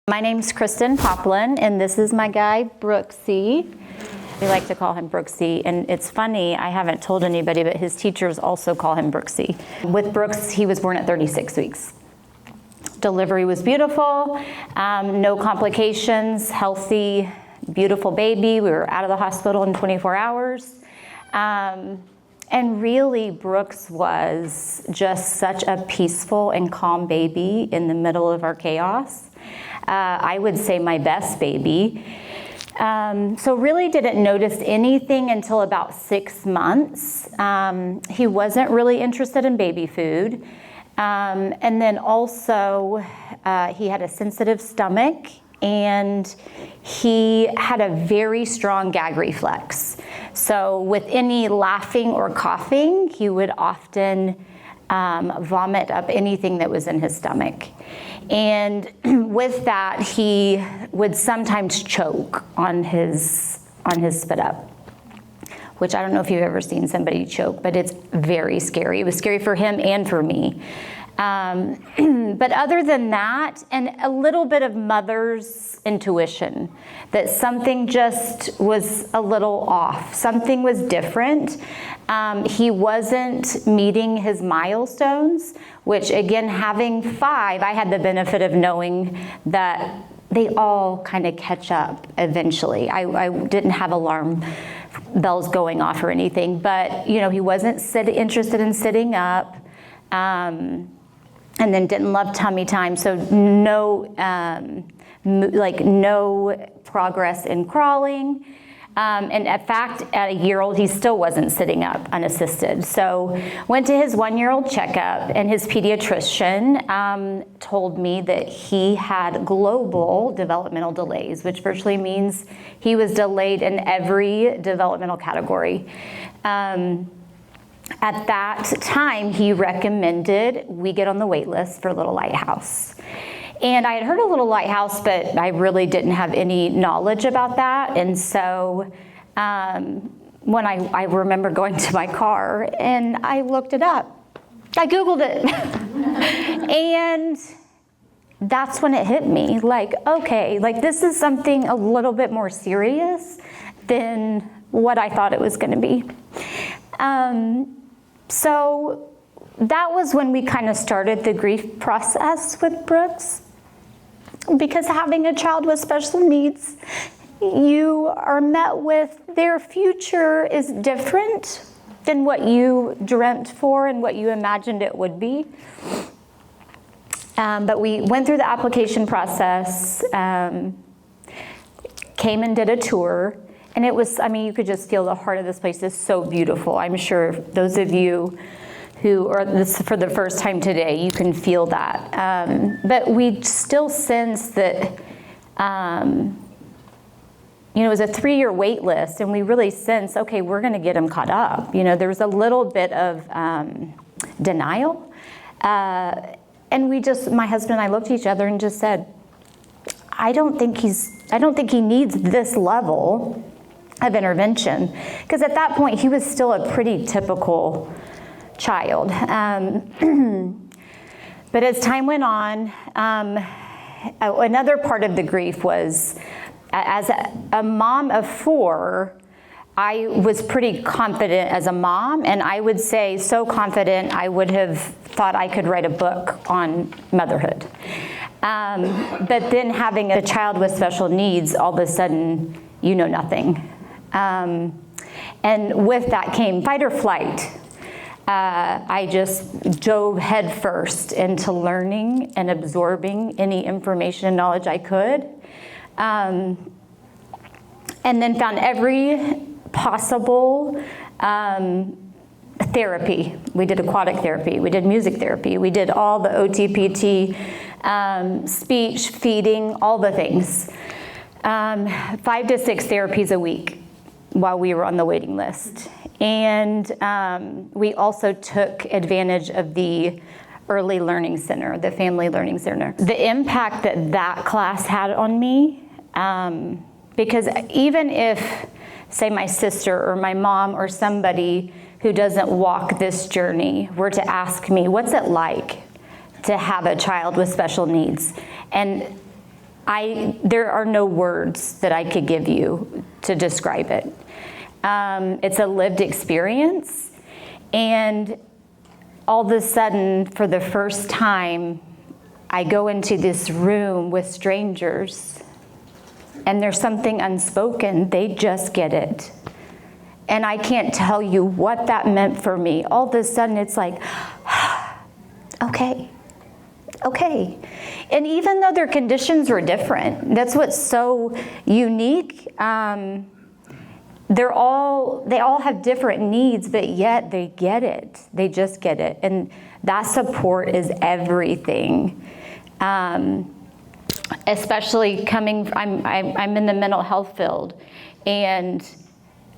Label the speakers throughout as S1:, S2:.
S1: My name's Christin Poplin, and this is my guy, Brooksy. We like to call him Brooksy, and it's funny, I haven't told anybody, but his teachers also call him Brooksy. With Brooks, he was born at 36 weeks. Delivery was beautiful, no complications, healthy, beautiful baby. We were out of the hospital in 24 hours. And really, Brooks was just such a peaceful and calm baby in the middle of our chaos. I would say my best baby. So really didn't notice anything until about 6 months. He wasn't really interested in baby food. And then also he had a sensitive stomach and he had a very strong gag reflex. So with any laughing or coughing, he would often vomit up anything that was in his stomach. And with that, he would sometimes choke on his spit up, which I don't know if you've ever seen somebody choke, but it's very scary. It was scary for him and for me. But other than that, and a little bit of mother's intuition, that something just was a little off, something was different. He wasn't meeting his milestones, which again, having 5, I had the benefit of knowing that they all kind of catch up eventually. I didn't have alarm bells going off or anything, but you know, he wasn't interested in sitting up, and then didn't love tummy time, so no progress in crawling. And in fact, at a year old, he still wasn't sitting up unassisted. So went to his 1-year-old checkup, and his pediatrician told me that he had global developmental delays, which virtually means he was delayed in every developmental category. At that time, he recommended we get on the wait list for Little Lighthouse. And I had heard of Little Lighthouse, but I really didn't have any knowledge about that. And so when I remember going to my car and I looked it up. I Googled it. And that's when it hit me. Like, okay, like this is something a little bit more serious than what I thought it was going to be. So that was when we kind of started the grief process with Brooks. Because having a child with special needs, you are met with their future is different than what you dreamt for and what you imagined it would be. But we went through the application process, came and did a tour. And it was, I mean, you could just feel the heart of this place is so beautiful. I'm sure those of you who are this for the first time today, you can feel that. But we still sense that, you know, it was a 3-year wait list, and we really sense, okay, we're going to get him caught up. You know, there was a little bit of denial. And we just, my husband and I looked at each other and just said, I don't think he needs this level of intervention, because at that point he was still a pretty typical child. But as time went on, another part of the grief was, as a mom of 4, I was pretty confident as a mom, and I would say so confident I would have thought I could write a book on motherhood. But then having a child with special needs, all of a sudden, you know nothing. And with that came fight or flight. I just dove headfirst into learning and absorbing any information and knowledge I could. And then found every possible therapy. We did aquatic therapy, we did music therapy, we did all the OTPT, speech, feeding, all the things. 5 to 6 therapies a week while we were on the waiting list. And we also took advantage of the Early Learning Center, the Family Learning Center. The impact that class had on me, because even if, say, my sister or my mom or somebody who doesn't walk this journey were to ask me, what's it like to have a child with special needs? And There are no words that I could give you to describe it. It's a lived experience, and all of a sudden, for the first time, I go into this room with strangers, and there's something unspoken. They just get it. And I can't tell you what that meant for me. All of a sudden, it's like, okay. And even though their conditions were different, that's what's so unique. They all have different needs, but yet they get it. They just get it. And that support is everything. Especially coming, I'm in the mental health field, and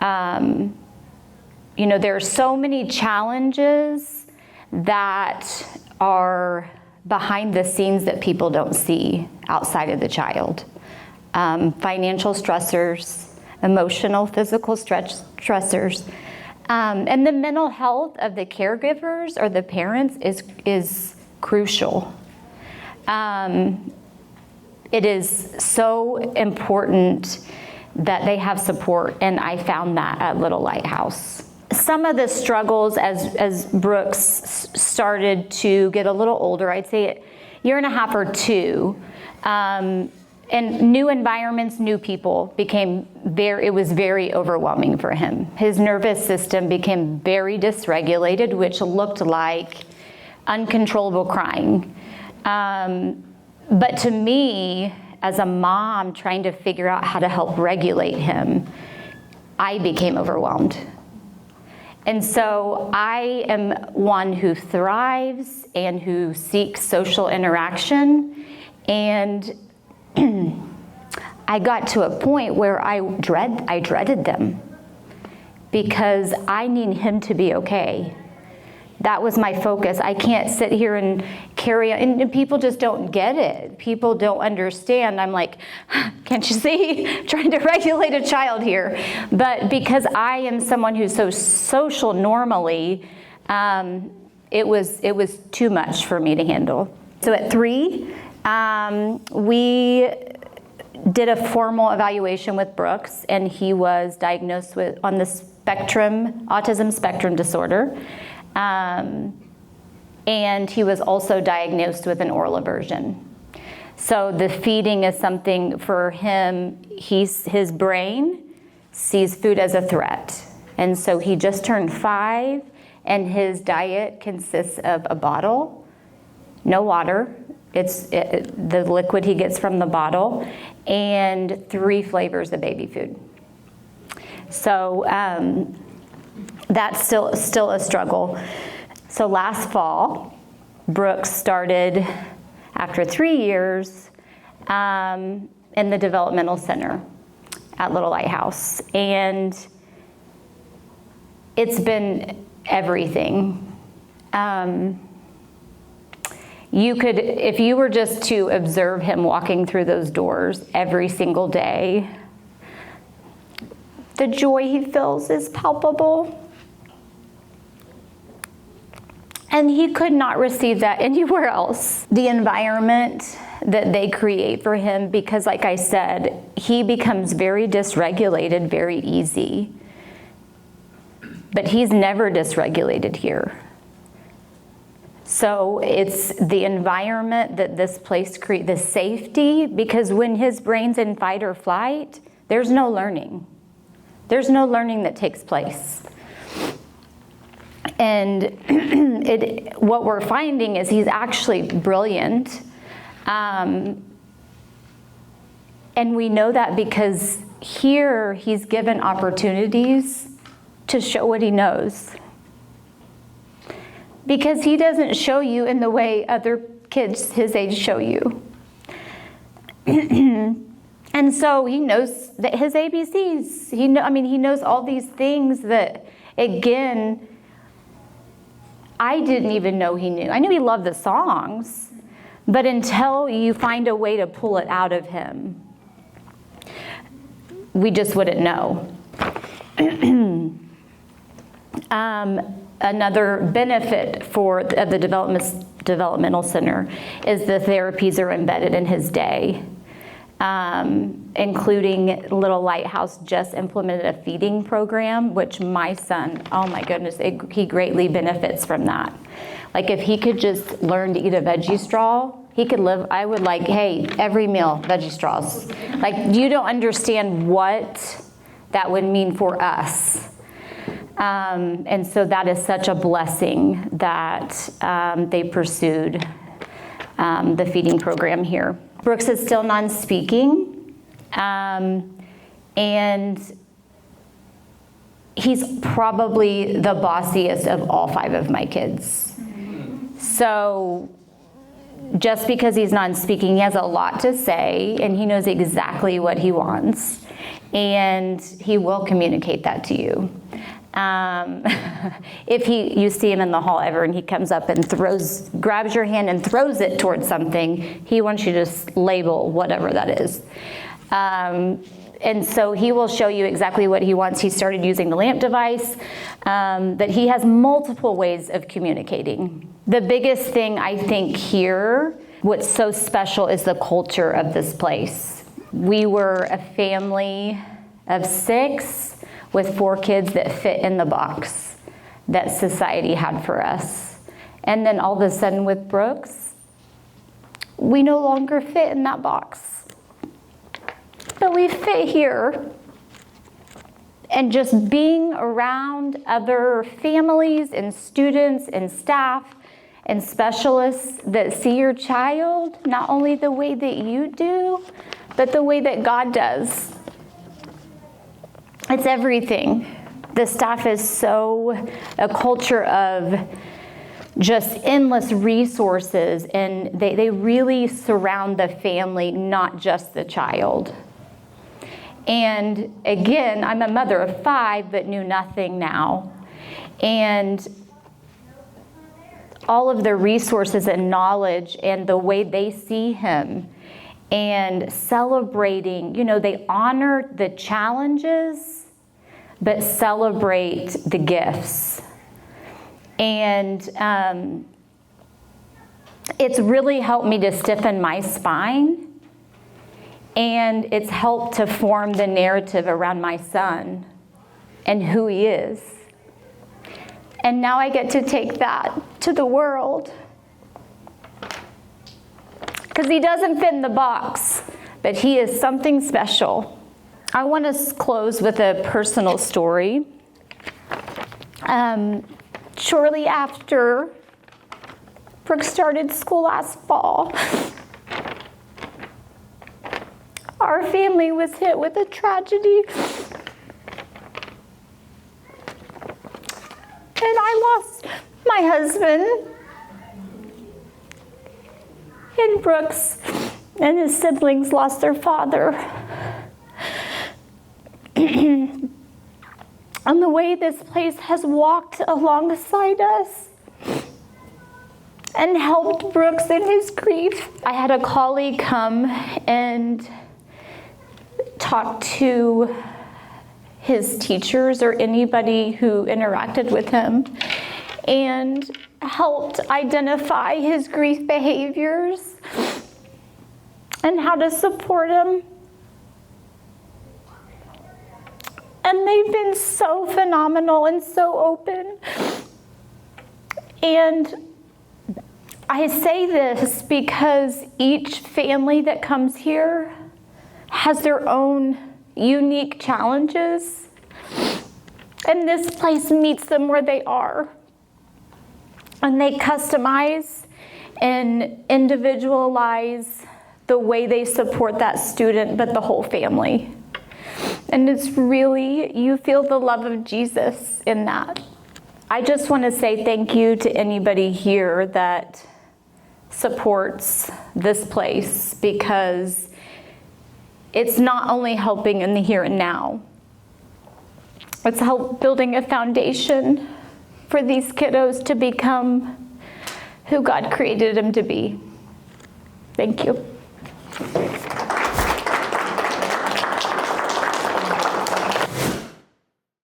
S1: there are so many challenges that are behind the scenes that people don't see outside of the child. Financial stressors, emotional, physical stressors, and the mental health of the caregivers or the parents is crucial. It is so important that they have support, and I found that at Little Lighthouse. Some of the struggles as Brooks started to get a little older, I'd say a year and a half or two, and new environments, new people it was very overwhelming for him. His nervous system became very dysregulated, which looked like uncontrollable crying. But to me, as a mom trying to figure out how to help regulate him, I became overwhelmed. And so I am one who thrives and who seeks social interaction. And I got to a point where I dreaded them because I need him to be okay. That was my focus. I can't sit here and carry on, and people just don't get it. People don't understand. I'm like, can't you see? Trying to regulate a child here. But because I am someone who's so social normally, it was too much for me to handle. So at 3, we did a formal evaluation with Brooks, and he was diagnosed on the autism spectrum disorder. And he was also diagnosed with an oral aversion. So the feeding is something for him, his brain sees food as a threat. And so he just turned 5, and his diet consists of a bottle, no water, the liquid he gets from the bottle, and 3 flavors of baby food. So that's still a struggle. So last fall, Brooks started, after 3 years, in the developmental center at Little Lighthouse. And it's been everything. If you were just to observe him walking through those doors every single day, the joy he feels is palpable. And he could not receive that anywhere else. The environment that they create for him, because like I said, he becomes very dysregulated very easy. But he's never dysregulated here. So it's the environment that this place creates, the safety, because when his brain's in fight or flight, there's no learning. There's no learning that takes place. And what we're finding is he's actually brilliant. And we know that because here he's given opportunities to show what he knows. Because he doesn't show you in the way other kids his age show you. And so he knows that his ABCs. He knows all these things that, again, I didn't even know he knew. I knew he loved the songs, but until you find a way to pull it out of him, we just wouldn't know. Another benefit of the developmental center is the therapies are embedded in his day. including Little Lighthouse just implemented a feeding program, which my son, oh my goodness, he greatly benefits from that. Like if he could just learn to eat a veggie straw, he could live. I would like, hey, every meal, veggie straws. Like you don't understand what that would mean for us. And so that is such a blessing that they pursued the feeding program here. Brooks is still non-speaking, and he's probably the bossiest of all 5 of my kids. So just because he's non-speaking, he has a lot to say, and he knows exactly what he wants, and he will communicate that to you. If you see him in the hall ever and he comes up and grabs your hand and throws it towards something, he wants you to label whatever that is. And so he will show you exactly what he wants. He started using the lamp device, but he has multiple ways of communicating. The biggest thing I think here, what's so special is the culture of this place. We were a family of 6 with 4 kids that fit in the box that society had for us. And then all of a sudden with Brooks, we no longer fit in that box. But we fit here. And just being around other families and students and staff and specialists that see your child, not only the way that you do, but the way that God does. It's everything. The staff is so a culture of just endless resources, and they really surround the family, not just the child. And again, I'm a mother of 5, but knew nothing now. And all of the resources and knowledge and the way they see him and celebrating, they honor the challenges, but celebrate the gifts. And it's really helped me to stiffen my spine, and it's helped to form the narrative around my son and who he is. And now I get to take that to the world. Because he doesn't fit in the box, but he is something special. I want to close with a personal story. Shortly after Brooks started school last fall, our family was hit with a tragedy. And I lost my husband. And Brooks and his siblings lost their father. And the way this place has walked alongside us and helped Brooks in his grief. I had a colleague come and talk to his teachers or anybody who interacted with him and helped identify his grief behaviors and how to support him. And they've been so phenomenal and so open. And I say this because each family that comes here has their own unique challenges. And this place meets them where they are. And they customize and individualize the way they support that student, but the whole family. And it's really, you feel the love of Jesus in that. I just want to say thank you to anybody here that supports this place, because it's not only helping in the here and now, it's building a foundation for these kiddos to become who God created them to be. Thank you.